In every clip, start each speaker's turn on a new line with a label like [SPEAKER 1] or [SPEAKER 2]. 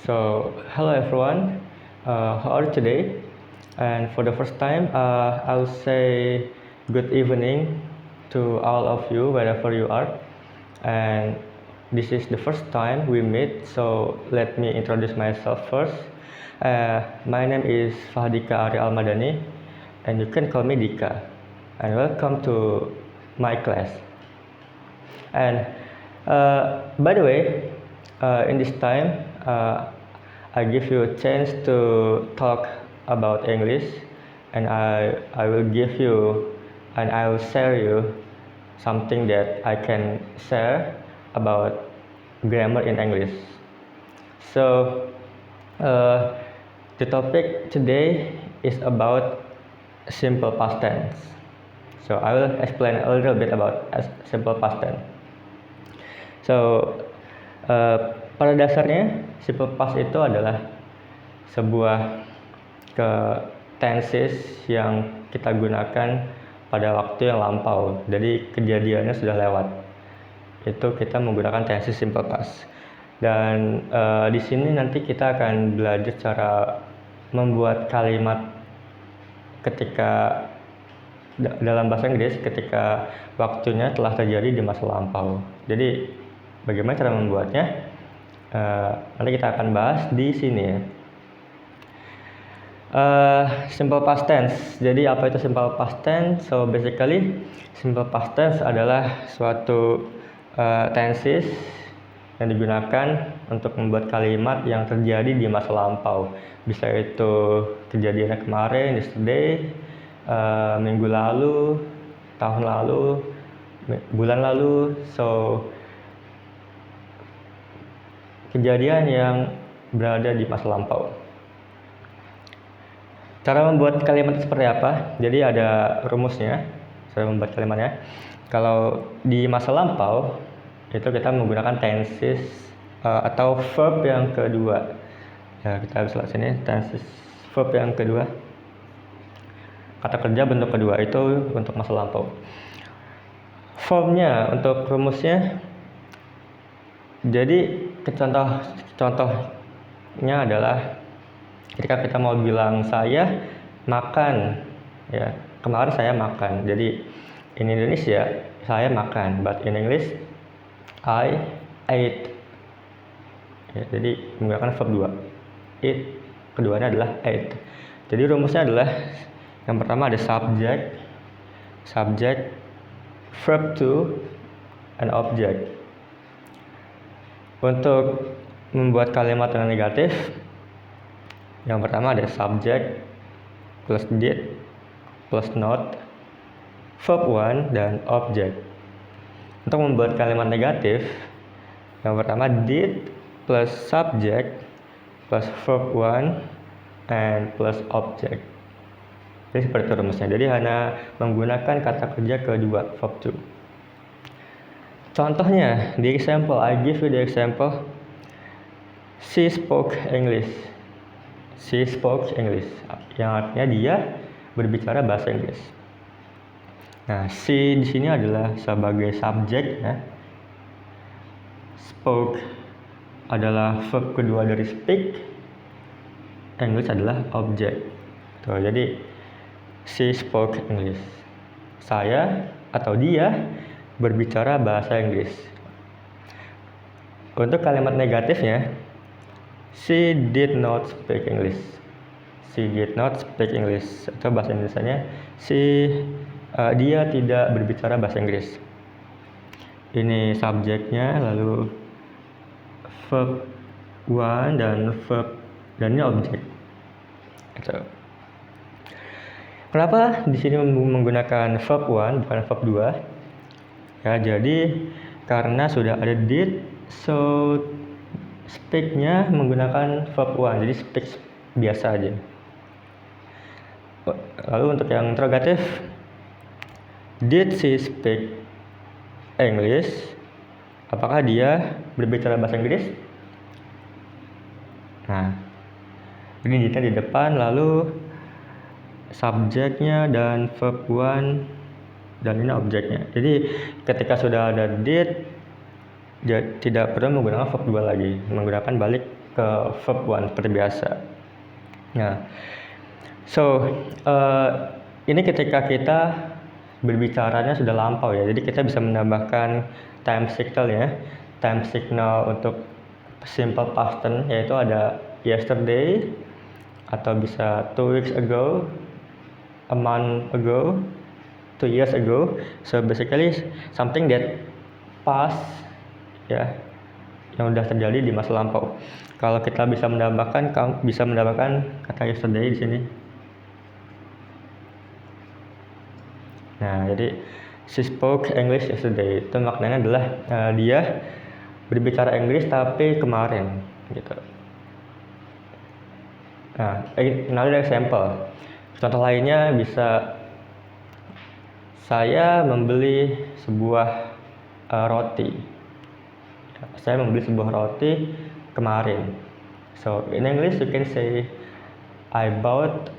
[SPEAKER 1] So, hello everyone. How are you today? And for the first time, I'll say good evening to all of you wherever you are. And this is the first time we meet, so let me introduce myself first. My name is Fahdika Ari Almadani, and you can call me Dika. And welcome to my class. And by the way, in this time, I give you a chance to talk about English, and I will give you and I will share you something that I can share about grammar in English. So, the topic today is about simple past tense. So, I will explain a little bit about simple past tense. So, pada dasarnya simple past itu adalah sebuah tenses yang kita gunakan pada waktu yang lampau. Jadi kejadiannya sudah lewat. Itu kita menggunakan tenses simple past. Dan di sini nanti kita akan belajar cara membuat kalimat ketika dalam bahasa Inggris ketika waktunya telah terjadi di masa lampau. Jadi bagaimana cara membuatnya? Nanti kita akan bahas di sini ya. Simple past tense. Jadi apa itu simple past tense? So basically simple past tense adalah suatu tenses yang digunakan untuk membuat kalimat yang terjadi di masa lampau. Bisa itu kejadiannya kemarin, yesterday, minggu lalu, tahun lalu, bulan lalu. So kejadian yang berada di masa lampau. Cara membuat kalimat seperti apa? Jadi ada rumusnya. Cara membuat kalimatnya. Kalau di masa lampau itu kita menggunakan tenses atau verb yang kedua. Ya, kita bisa lihat sini tenses verb yang kedua. Kata kerja bentuk kedua itu untuk masa lampau. Formnya untuk rumusnya. Jadi contohnya adalah ketika kita mau bilang saya makan, ya kemarin saya makan. Jadi in Indonesia saya makan, but in English I ate. Ya, jadi menggunakan verb 2. Eat, keduanya adalah ate. Jadi rumusnya adalah yang pertama ada subject, verb to, and object. Untuk membuat kalimat yang negatif, yang pertama ada subject plus did plus not, verb 1 dan object. Untuk membuat kalimat negatif, yang pertama did plus subject plus verb 1 and plus object. Jadi seperti itu rumusnya. Jadi hanya menggunakan kata kerja kedua, verb 2. Contohnya, di example, I give you the example. She spoke English. She spoke English. Yang artinya dia berbicara bahasa Inggris. Nah, she di sini adalah sebagai subjek ya. Spoke adalah verb kedua dari speak. English adalah object. Tuh, jadi she spoke English. Saya atau dia berbicara bahasa Inggris. Untuk kalimat negatifnya, she did not speak English. She did not speak English. Atau bahasa Indonesianya, dia tidak berbicara bahasa Inggris. Ini subjeknya, lalu verb 1 dan ini objek. Gitu. Kenapa di sini menggunakan verb 1 bukan verb 2? Ya, jadi karena sudah ada did, so speak-nya menggunakan verb 1, jadi speak biasa aja. Lalu untuk yang interrogatif, did she speak English? Apakah dia berbicara bahasa Inggris? Nah, ini didnya di depan, lalu subjeknya dan verb 1 dan ini objeknya. Jadi ketika sudah ada did, tidak perlu menggunakan verb 2 lagi, menggunakan balik ke verb one seperti biasa. Nah, ini ketika kita berbicaranya sudah lampau ya, jadi kita bisa menambahkan time signal ya. Time signal untuk simple past tense yaitu ada yesterday, atau bisa 2 weeks ago, a month ago, 2 years ago. So basically something that past ya, yang udah terjadi di masa lampau. Kalau kita bisa menambahkan kata yesterday di sini. Nah, jadi she spoke English yesterday. Itu maknanya adalah dia berbicara Inggris tapi kemarin gitu. Nah, another example. Contoh lainnya bisa saya membeli sebuah roti. Saya membeli sebuah roti kemarin. So in English you can say I bought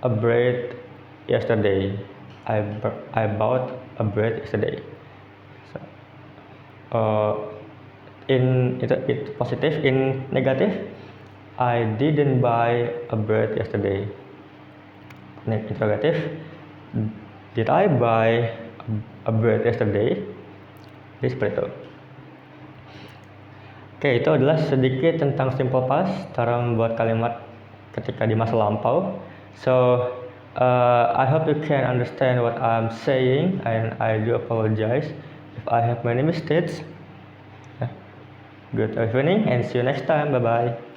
[SPEAKER 1] a bread yesterday. I bought a bread yesterday. So, itu positif. In negatif, I didn't buy a bread yesterday. Interrogatif, did I buy a bread yesterday? Jadi seperti itu. Oke, itu adalah sedikit tentang simple past, cara membuat kalimat ketika di masa lampau. So, I hope you can understand what I'm saying, and I do apologize if I have many mistakes. Good evening and see you next time. Bye bye.